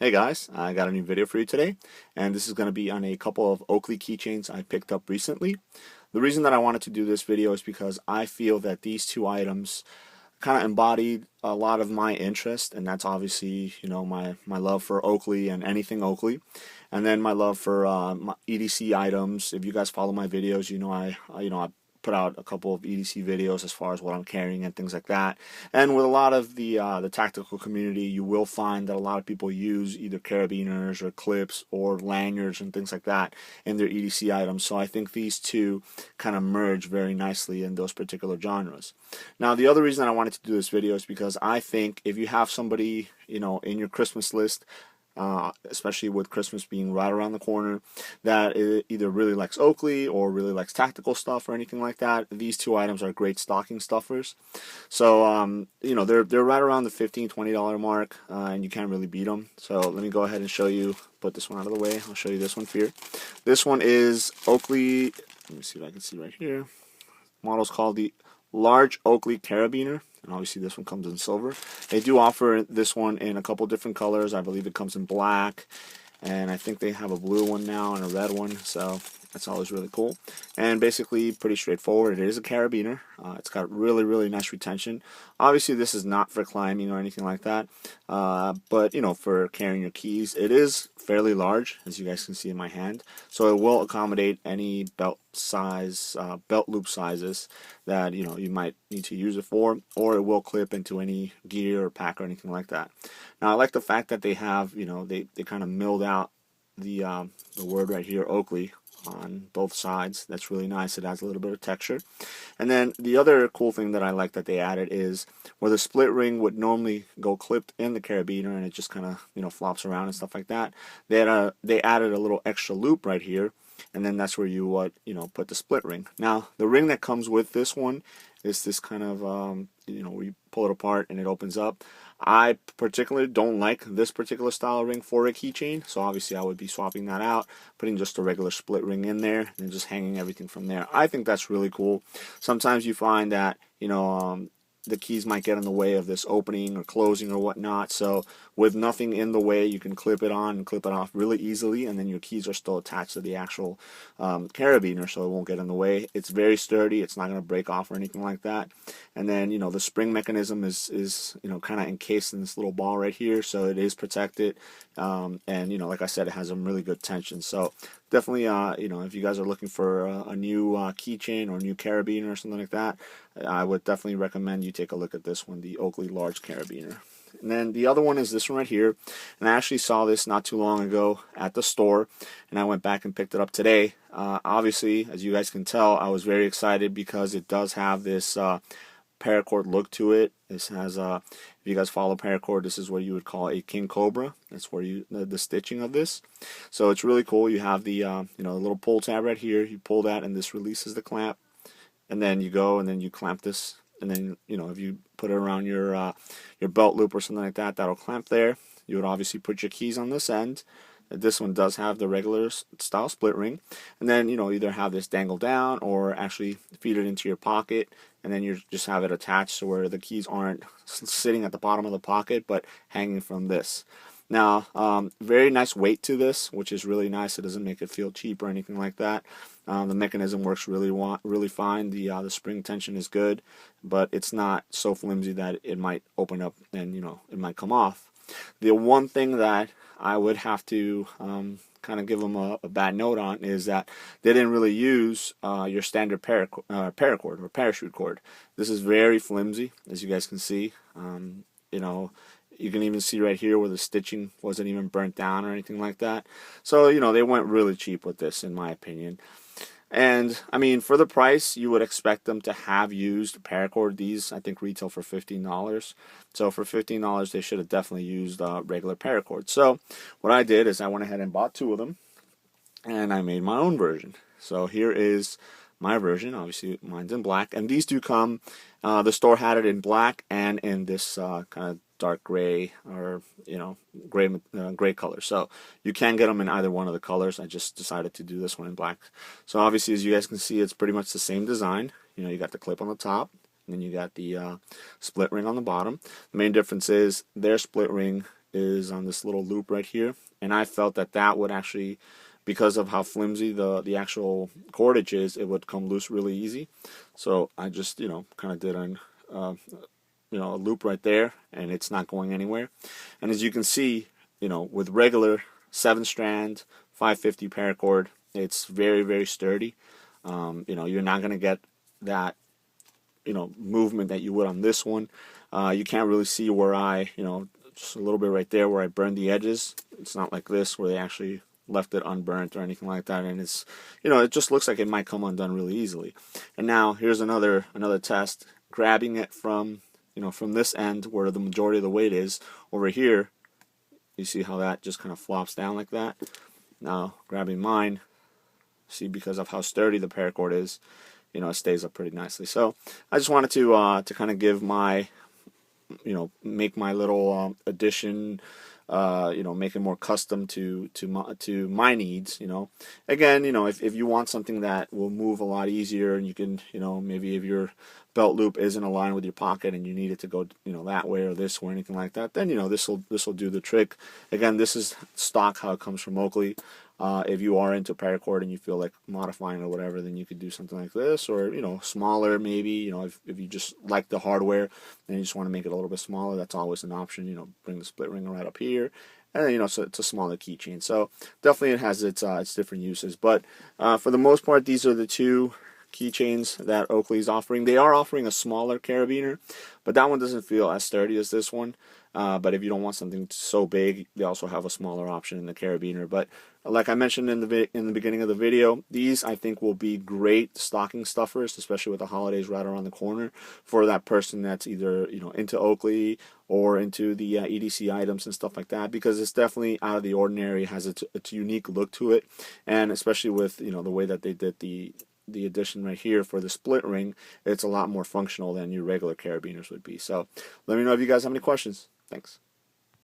Hey guys, I got a new video for you today, and this is going to be on a couple of Oakley keychains I picked up recently. The reason that I wanted to do this video is because I feel that these two items kind of embodied a lot of my interest, and that's obviously, my love for Oakley and anything Oakley, and then my love for my EDC items. If you guys follow my videos, I put out a couple of EDC videos as far as what I'm carrying and things like that. And with a lot of the tactical community, you will find that a lot of people use either carabiners or clips or lanyards and things like that in their EDC items. So I think these two kind of merge very nicely in those particular genres. Now, the other reason I wanted to do this video is because I think if you have somebody, in your Christmas list, especially with Christmas being right around the corner, that either really likes Oakley or really likes tactical stuff or anything like that, these two items are great stocking stuffers. So, they're right around the $15–20 mark, and you can't really beat them. So let me go ahead and show you, put this one out of the way. I'll show you this one here. This one is Oakley, let me see if I can see right here. Model's called the Large Oakley Carabiner, and obviously this one comes in silver. They do offer this one in a couple different colors. I believe it comes in black, and I think they have a blue one now and a red one, so that's always really cool. And basically pretty straightforward. It is a carabiner. It's got really nice retention. Obviously this is not for climbing or anything like that, but for carrying your keys. It is fairly large, as you guys can see in my hand, so it will accommodate any belt size, belt loop sizes that you might need to use it for, or it will clip into any gear or pack or anything like that. Now I like the fact that they have, they kind of milled out the word right here, Oakley, on both sides. That's really nice. It adds a little bit of texture. And then the other cool thing that I like that they added is where the split ring would normally go clipped in the carabiner and it just kind of flops around and stuff like that. They added a little extra loop right here, and then that's where you would put the split ring. Now the ring that comes with this one is this kind of where you pull it apart and it opens up. I particularly don't like this particular style ring for a keychain, so obviously I would be swapping that out, putting just a regular split ring in there, and just hanging everything from there. I think that's really cool. Sometimes you find that the keys might get in the way of this opening or closing or whatnot, so with nothing in the way, you can clip it on and clip it off really easily, and then your keys are still attached to the actual carabiner, so it won't get in the way. It's very sturdy. It's not going to break off or anything like that. And then the spring mechanism is kind of encased in this little ball right here, so it is protected, and like I said, it has some really good tension. So definitely, if you guys are looking for a new keychain or a new carabiner or something like that, I would definitely recommend you take a look at this one, the Oakley Large Carabiner. And then the other one is this one right here, and I actually saw this not too long ago at the store, and I went back and picked it up today. Obviously, as you guys can tell, I was very excited because it does have this paracord look to it. This has if you guys follow paracord, this is what you would call a king cobra. That's where the stitching of this. So it's really cool. You have the the little pull tab right here. You pull that, and this releases the clamp, and then you go and then you clamp this, and then if you put it around your belt loop or something like that, that'll clamp there. You would obviously put your keys on this end. This one does have the regular style split ring, and then either have this dangle down or actually feed it into your pocket, and then you just have it attached so where the keys aren't sitting at the bottom of the pocket but hanging from this. Now, very nice weight to this, which is really nice. It doesn't make it feel cheap or anything like that. The mechanism works really fine. The spring tension is good, but it's not so flimsy that it might open up and it might come off. The one thing that I would have to kind of give them a bad note on is that they didn't really use your standard paracord or parachute cord. This is very flimsy, as you guys can see. You can even see right here where the stitching wasn't even burnt down or anything like that. So, they went really cheap with this, in my opinion. And, I mean, for the price, you would expect them to have used paracord. These, I think, retail for $15. So, for $15, they should have definitely used regular paracord. So, what I did is I went ahead and bought two of them, and I made my own version. So, here is my version. Obviously, mine's in black. And these do come, the store had it in black and in this kind of dark gray or gray color, so you can get them in either one of the colors. I just decided to do this one in black. So obviously, as you guys can see, it's pretty much the same design. You got the clip on the top, and then you got the split ring on the bottom. The main difference is their split ring is on this little loop right here, and I felt that that would actually, because of how flimsy the actual cordage is, it would come loose really easy. So I just, kind of did an a loop right there, and it's not going anywhere. And as you can see, with regular 7-strand 550 paracord, it's very, very sturdy. You're not going to get that movement that you would on this one. You can't really see where I just a little bit right there where I burned the edges. It's not like this where they actually left it unburnt or anything like that, and it's it just looks like it might come undone really easily. And now here's another test, grabbing it from from this end where the majority of the weight is over here. You see how that just kind of flops down like that. Now grabbing mine, see, because of how sturdy the paracord is, it stays up pretty nicely. So I just wanted to kind of give my make my little addition, make it more custom to my needs. Again, if you want something that will move a lot easier, and you can, maybe if your belt loop isn't aligned with your pocket and you need it to go, that way or this or anything like that, then this will do the trick. Again, this is stock how it comes from Oakley. If you are into paracord and you feel like modifying or whatever, then you could do something like this, or smaller maybe. If you just like the hardware and you just want to make it a little bit smaller, that's always an option. Bring the split ring right up here, and then so it's a smaller keychain. So definitely it has its different uses, but for the most part, these are the two keychains that Oakley is offering. They are offering a smaller carabiner, but that one doesn't feel as sturdy as this one. But if you don't want something so big, they also have a smaller option in the carabiner. But like I mentioned in the beginning of the video, these I think will be great stocking stuffers, especially with the holidays right around the corner, for that person that's either into Oakley or into the EDC items and stuff like that, because it's definitely out of the ordinary, has its unique look to it, and especially with the way that they did the addition right here for the split ring, it's a lot more functional than your regular carabiners would be. So let me know if you guys have any questions. Thanks.